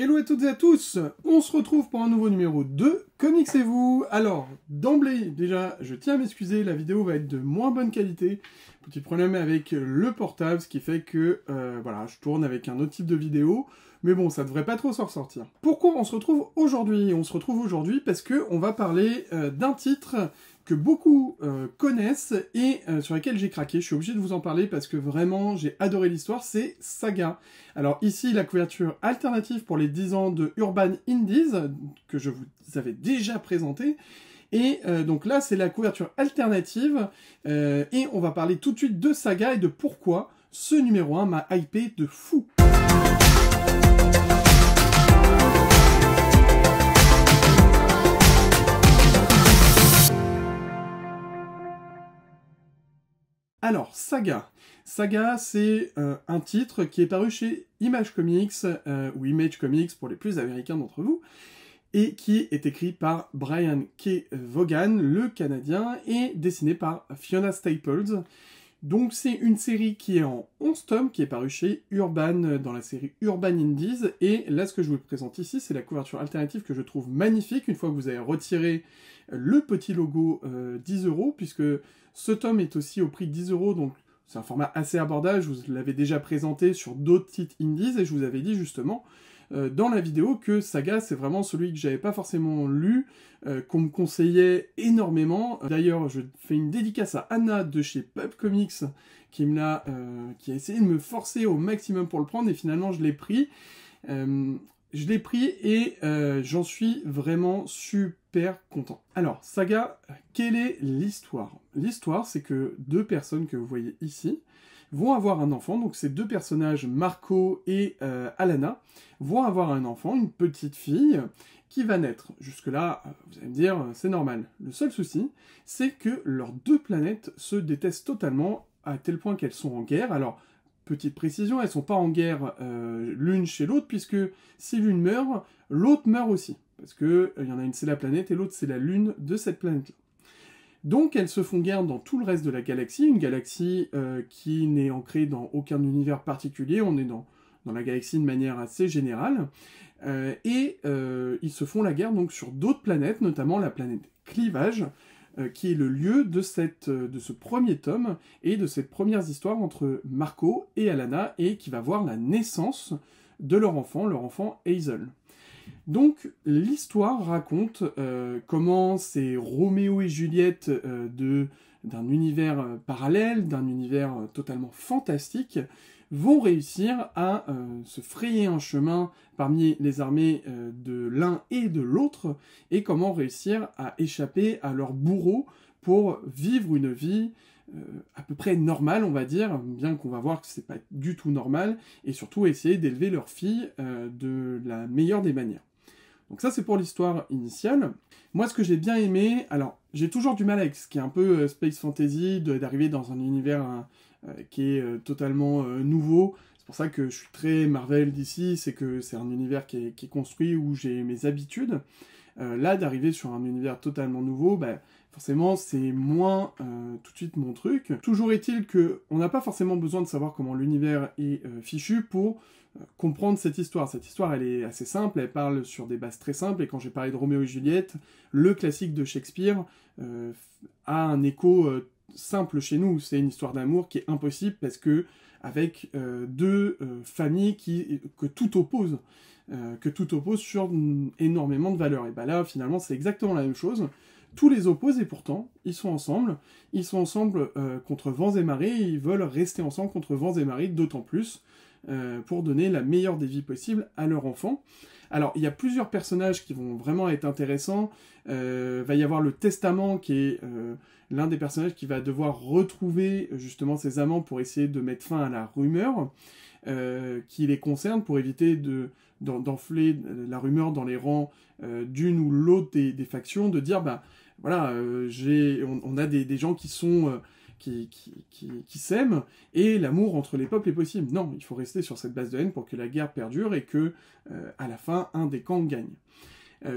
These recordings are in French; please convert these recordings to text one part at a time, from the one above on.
Hello à toutes et à tous, on se retrouve pour un nouveau numéro de Comics et vous. Alors, d'emblée, déjà, je tiens à m'excuser, la vidéo va être de moins bonne qualité. Petit problème avec le portable, ce qui fait que, voilà, je tourne avec un autre type de vidéo. Mais bon, ça devrait pas trop s'en ressortir. Pourquoi on se retrouve aujourd'hui? On se retrouve aujourd'hui parce que on va parler d'un titre que beaucoup connaissent et sur lequel j'ai craqué. Je suis obligé de vous en parler parce que vraiment, j'ai adoré l'histoire, c'est Saga. Alors ici, la couverture alternative pour les 10 ans de Urban Indies, que je vous avais déjà présenté. Et donc là, c'est la couverture alternative, et on va parler tout de suite de Saga et de pourquoi ce numéro 1 m'a hypé de fou. Alors, Saga. Saga, c'est un titre qui est paru chez Image Comics, ou Image Comics pour les plus américains d'entre vous, et qui est écrit par Brian K. Vaughan, le Canadien, et dessiné par Fiona Staples. Donc c'est une série qui est en 11 tomes, qui est parue chez Urban, dans la série Urban Indies, et là ce que je vous présente ici, c'est la couverture alternative que je trouve magnifique, une fois que vous avez retiré le petit logo 10 €, puisque ce tome est aussi au prix de 10 €, donc c'est un format assez abordable, je vous l'avais déjà présenté sur d'autres titres Indies, et je vous avais dit justement dans la vidéo que Saga, c'est vraiment celui que j'avais pas forcément lu, qu'on me conseillait énormément. D'ailleurs, je fais une dédicace à Anna de chez Pub Comics, qui a essayé de me forcer au maximum pour le prendre, et finalement je l'ai pris. Et j'en suis vraiment super content. Alors, Saga, quelle est l'histoire? L'histoire, c'est que deux personnes que vous voyez ici vont avoir un enfant, donc ces deux personnages, Marco et Alana, vont avoir un enfant, une petite fille, qui va naître. Jusque-là, vous allez me dire, c'est normal. Le seul souci, c'est que leurs deux planètes se détestent totalement, à tel point qu'elles sont en guerre. Alors, petite précision, elles sont pas en guerre l'une chez l'autre, puisque si l'une meurt, l'autre meurt aussi. Parce que il y en a une, c'est la planète, et l'autre, c'est la lune de cette planète-là. Donc elles se font guerre dans tout le reste de la galaxie, une galaxie qui n'est ancrée dans aucun univers particulier, on est dans la galaxie de manière assez générale, et ils se font la guerre donc sur d'autres planètes, notamment la planète Clivage, qui est le lieu de ce premier tome, et de cette première histoire entre Marco et Alana, et qui va voir la naissance de leur enfant Hazel. Donc, l'histoire raconte comment ces Roméo et Juliette d'un univers parallèle, d'un univers totalement fantastique, vont réussir à se frayer un chemin parmi les armées de l'un et de l'autre, et comment réussir à échapper à leurs bourreaux pour vivre une vie à peu près normale, on va dire, bien qu'on va voir que c'est pas du tout normal, et surtout essayer d'élever leur fille de la meilleure des manières. Donc ça, c'est pour l'histoire initiale. Moi, ce que j'ai bien aimé, alors, j'ai toujours du mal avec ce qui est un peu space fantasy, d'arriver dans un univers qui est totalement nouveau. C'est pour ça que je suis très Marvel d'ici, c'est que c'est un univers qui est construit où j'ai mes habitudes. Là, d'arriver sur un univers totalement nouveau, forcément, c'est moins tout de suite mon truc. Toujours est-il qu'on n'a pas forcément besoin de savoir comment l'univers est fichu pour comprendre cette histoire. Cette histoire, elle est assez simple, elle parle sur des bases très simples, et quand j'ai parlé de Roméo et Juliette, le classique de Shakespeare a un écho simple chez nous. C'est une histoire d'amour qui est impossible, parce que avec deux familles que tout oppose sur énormément de valeurs. Et là, finalement, c'est exactement la même chose. Tous les opposent, et pourtant, ils sont ensemble. Ils sont ensemble contre vents et marées, et ils veulent rester ensemble contre vents et marées, d'autant plus pour donner la meilleure des vies possibles à leur enfant. Alors, il y a plusieurs personnages qui vont vraiment être intéressants. Va y avoir le Testament, qui est l'un des personnages qui va devoir retrouver justement ses amants pour essayer de mettre fin à la rumeur qui les concerne, pour éviter d'enfler la rumeur dans les rangs d'une ou l'autre des factions, de dire, voilà, on a des gens qui sont... qui s'aiment, et l'amour entre les peuples est possible. Non, il faut rester sur cette base de haine pour que la guerre perdure, et que, à la fin, un des camps gagne.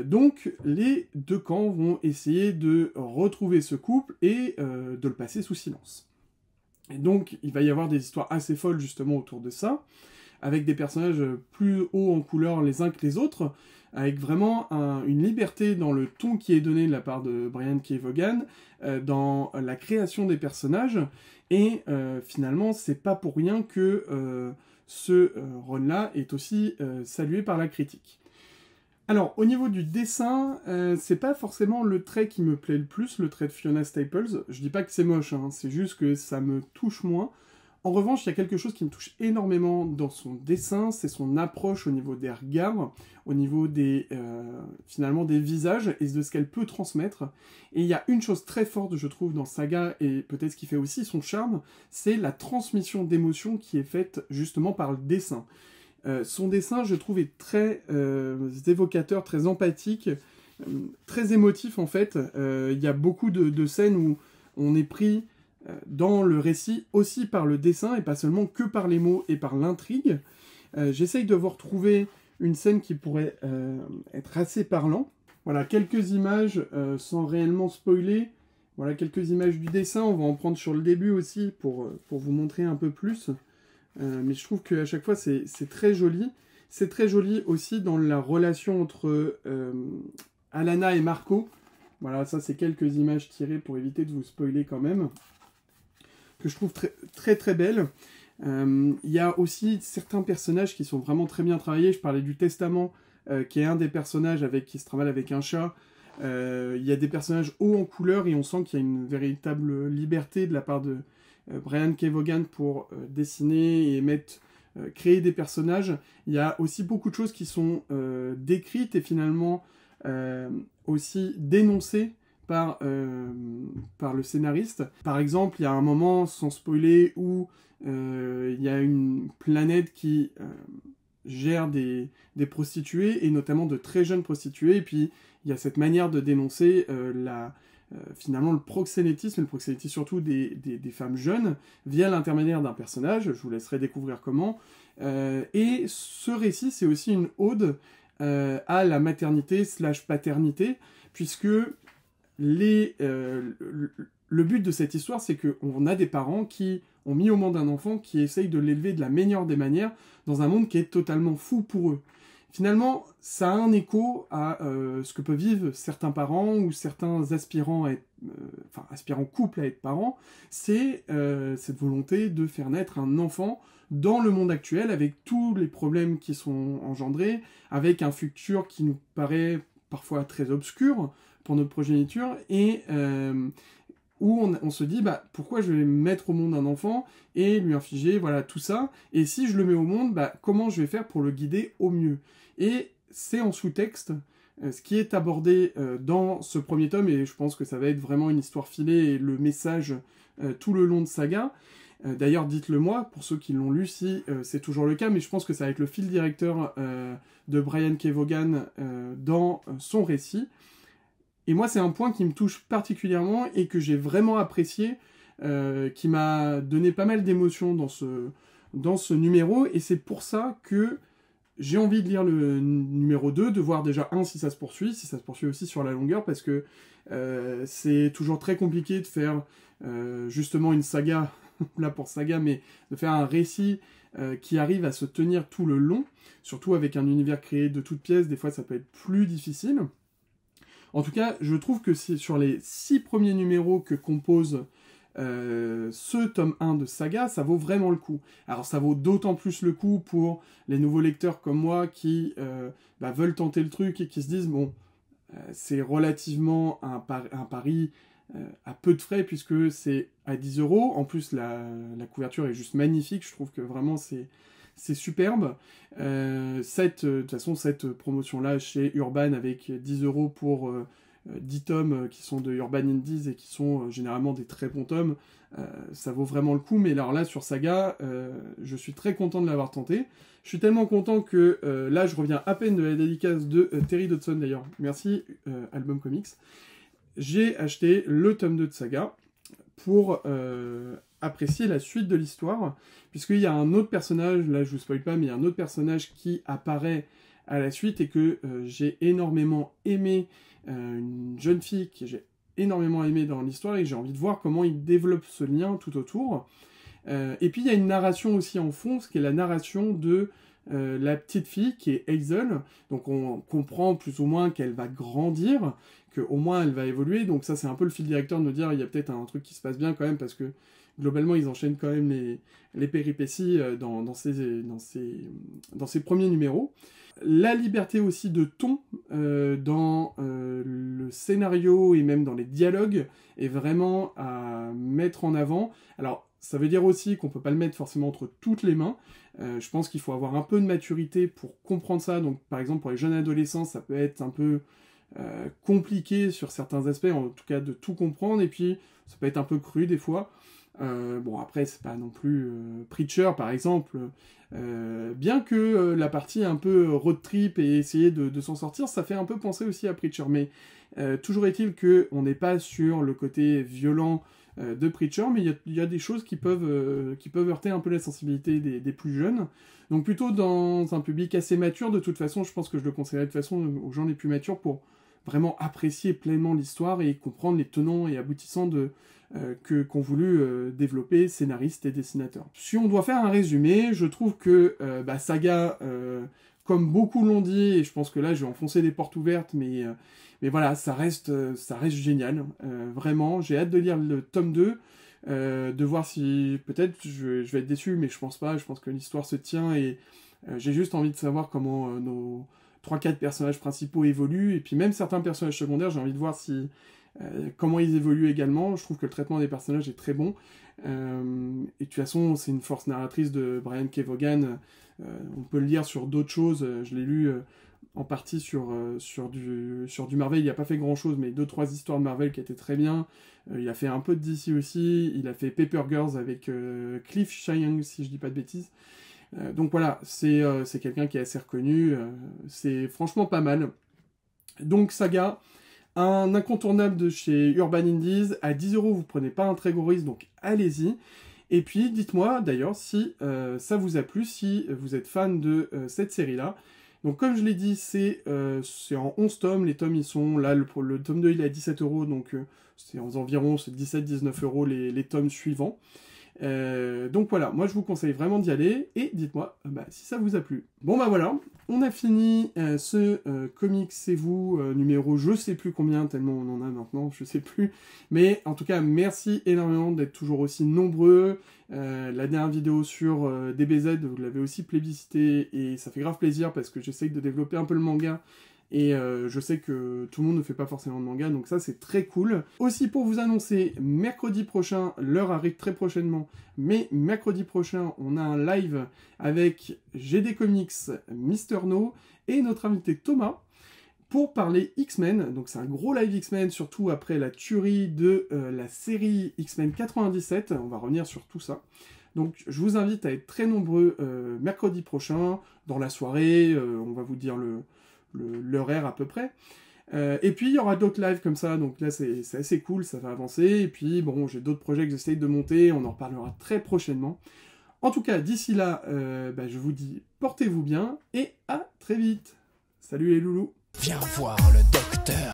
Donc, les deux camps vont essayer de retrouver ce couple, et de le passer sous silence. Et donc, il va y avoir des histoires assez folles, justement, autour de ça. avec des personnages plus hauts en couleur les uns que les autres, avec vraiment une liberté dans le ton qui est donné de la part de Brian K. Vaughan, dans la création des personnages, et finalement, c'est pas pour rien que ce run-là est aussi salué par la critique. Alors, au niveau du dessin, c'est pas forcément le trait qui me plaît le plus, le trait de Fiona Staples. Je dis pas que c'est moche, hein, c'est juste que ça me touche moins. En revanche, il y a quelque chose qui me touche énormément dans son dessin, c'est son approche au niveau des regards, au niveau des, finalement des visages et de ce qu'elle peut transmettre. Et il y a une chose très forte, je trouve, dans Saga, et peut-être ce qui fait aussi son charme, c'est la transmission d'émotions qui est faite justement par le dessin. Son dessin, je trouve, est très évocateur, très empathique, très émotif en fait. Il y a beaucoup de scènes où on est pris dans le récit aussi par le dessin et pas seulement que par les mots et par l'intrigue. J'essaye de vous retrouver une scène qui pourrait être assez parlant. Voilà, quelques images sans réellement spoiler. Voilà, quelques images du dessin. On va en prendre sur le début aussi pour vous montrer un peu plus. Mais je trouve qu'à chaque fois, c'est très joli. C'est très joli aussi dans la relation entre Alana et Marco. Voilà, ça, c'est quelques images tirées pour éviter de vous spoiler quand même, que je trouve très très belle. Il y a aussi certains personnages qui sont vraiment très bien travaillés. Je parlais du Testament, qui est un des personnages qui se travaille avec un chat. Il y a des personnages hauts en couleur et on sent qu'il y a une véritable liberté de la part de Brian K. Vaughan pour dessiner et créer des personnages. Il y a aussi beaucoup de choses qui sont décrites et finalement aussi dénoncées par le scénariste. Par exemple, il y a un moment, sans spoiler, où il y a une planète qui gère des prostituées, et notamment de très jeunes prostituées, et puis il y a cette manière de dénoncer finalement le proxénétisme, et le proxénétisme surtout des femmes jeunes, via l'intermédiaire d'un personnage, je vous laisserai découvrir comment. Et ce récit, c'est aussi une ode à la maternité / paternité, puisque le but de cette histoire, c'est qu'on a des parents qui ont mis au monde un enfant, qui essayent de l'élever de la meilleure des manières, dans un monde qui est totalement fou pour eux. Finalement, ça a un écho à ce que peuvent vivre certains parents ou certains aspirants couples à être parents. C'est cette volonté de faire naître un enfant dans le monde actuel, avec tous les problèmes qui sont engendrés, avec un futur qui nous paraît parfois très obscur pour notre progéniture, et où on se dit, pourquoi je vais mettre au monde un enfant et lui infliger tout ça, et si je le mets au monde, comment je vais faire pour le guider au mieux. Et c'est en sous-texte ce qui est abordé dans ce premier tome, et je pense que ça va être vraiment une histoire filée et le message tout le long de Saga. D'ailleurs, dites-le moi, pour ceux qui l'ont lu, si c'est toujours le cas, mais je pense que ça va être le fil directeur de Brian K. Vaughan dans son récit. Et moi, c'est un point qui me touche particulièrement et que j'ai vraiment apprécié, qui m'a donné pas mal d'émotions dans ce numéro, et c'est pour ça que j'ai envie de lire le numéro 2, de voir déjà si ça se poursuit aussi sur la longueur, parce que c'est toujours très compliqué de faire justement une saga, là pour saga, mais de faire un récit qui arrive à se tenir tout le long, surtout avec un univers créé de toutes pièces, des fois ça peut être plus difficile. En tout cas, je trouve que c'est sur les 6 premiers numéros que compose ce tome 1 de Saga, ça vaut vraiment le coup. Alors ça vaut d'autant plus le coup pour les nouveaux lecteurs comme moi qui veulent tenter le truc et qui se disent, bon, c'est relativement un pari à peu de frais puisque c'est à 10 €. En plus, la couverture est juste magnifique, je trouve que vraiment c'est superbe. De toute façon, cette promotion-là chez Urban avec 10 € pour 10 tomes qui sont de Urban Indies et qui sont généralement des très bons tomes, ça vaut vraiment le coup. Mais alors là, sur Saga, je suis très content de l'avoir tenté. Je suis tellement content que là, je reviens à peine de la dédicace de Terry Dodson d'ailleurs. Merci, Album Comics. J'ai acheté le tome 2 de Saga pour apprécier la suite de l'histoire, puisqu'il y a un autre personnage, là je vous spoil pas, mais il y a un autre personnage qui apparaît à la suite et que j'ai énormément aimé, une jeune fille que j'ai énormément aimé dans l'histoire, et j'ai envie de voir comment il développe ce lien tout autour. Et puis il y a une narration aussi en fond, ce qui est la narration de la petite fille qui est Hazel. Donc on comprend plus ou moins qu'elle va grandir, qu'au moins elle va évoluer. Donc ça c'est un peu le fil directeur de nous dire il y a peut-être un truc qui se passe bien quand même, parce que globalement ils enchaînent quand même les péripéties dans ces premiers numéros. La liberté aussi de ton dans le scénario et même dans les dialogues est vraiment à mettre en avant. Alors ça veut dire aussi qu'on peut pas le mettre forcément entre toutes les mains. Je pense qu'il faut avoir un peu de maturité pour comprendre ça. Donc par exemple pour les jeunes adolescents ça peut être un peu compliqué sur certains aspects, en tout cas de tout comprendre, et puis ça peut être un peu cru des fois. Bon après c'est pas non plus Preacher par exemple, bien que la partie un peu road trip et essayer de s'en sortir, ça fait un peu penser aussi à Preacher, mais toujours est-il qu'on n'est pas sur le côté violent de Preacher, mais il y a des choses qui peuvent heurter un peu la sensibilité des plus jeunes, donc plutôt dans un public assez mature. De toute façon je pense que je le conseillerais de toute façon aux gens les plus matures pour vraiment apprécier pleinement l'histoire et comprendre les tenants et aboutissants qu'ont voulu développer scénaristes et dessinateurs. Si on doit faire un résumé, je trouve que Saga, comme beaucoup l'ont dit, et je pense que là je vais enfoncer des portes ouvertes, mais voilà, ça reste génial, vraiment. J'ai hâte de lire le tome 2, de voir si, peut-être, je vais être déçu, mais je pense pas, je pense que l'histoire se tient, et j'ai juste envie de savoir comment nos 3-4 personnages principaux évoluent, et puis même certains personnages secondaires, j'ai envie de voir comment ils évoluent également. Je trouve que le traitement des personnages est très bon, et de toute façon c'est une force narratrice de Brian K. Vaughan. On peut le lire sur d'autres choses, je l'ai lu en partie sur du Marvel. Il n'a pas fait grand chose, mais 2-3 histoires de Marvel qui étaient très bien. Il a fait un peu de DC aussi, il a fait Paper Girls avec Cliff Chiang, si je dis pas de bêtises. Donc voilà, c'est quelqu'un qui est assez reconnu, c'est franchement pas mal. Donc Saga, un incontournable de chez Urban Indies, à 10 €, vous prenez pas un très gros risque, donc allez-y. Et puis dites-moi d'ailleurs si ça vous a plu, si vous êtes fan de cette série-là. Donc comme je l'ai dit, c'est en 11 tomes, les tomes ils sont là, le tome 2 il est à 17 €, donc c'est environ 17-19 € les tomes suivants. Donc voilà, moi je vous conseille vraiment d'y aller, et dites-moi si ça vous a plu. Bon voilà, on a fini ce Comics C'est Vous numéro je sais plus combien, tellement on en a maintenant, je sais plus. Mais en tout cas, merci énormément d'être toujours aussi nombreux. La dernière vidéo sur DBZ, vous l'avez aussi plébiscité, et ça fait grave plaisir parce que j'essaye de développer un peu le manga. Et je sais que tout le monde ne fait pas forcément de manga, donc ça c'est très cool. Aussi pour vous annoncer, mercredi prochain, l'heure arrive très prochainement, mais mercredi prochain, on a un live avec GD Comics, Mister No, et notre invité Thomas, pour parler X-Men. Donc c'est un gros live X-Men, surtout après la tuerie de la série X-Men 97, on va revenir sur tout ça. Donc je vous invite à être très nombreux mercredi prochain, dans la soirée, on va vous dire l'horaire à peu près. Et puis il y aura d'autres lives comme ça, donc là c'est assez cool, ça va avancer. Et puis bon, j'ai d'autres projets que j'essaye de monter, on en reparlera très prochainement. En tout cas, d'ici là, je vous dis portez-vous bien et à très vite. Salut les loulous. Viens voir le docteur.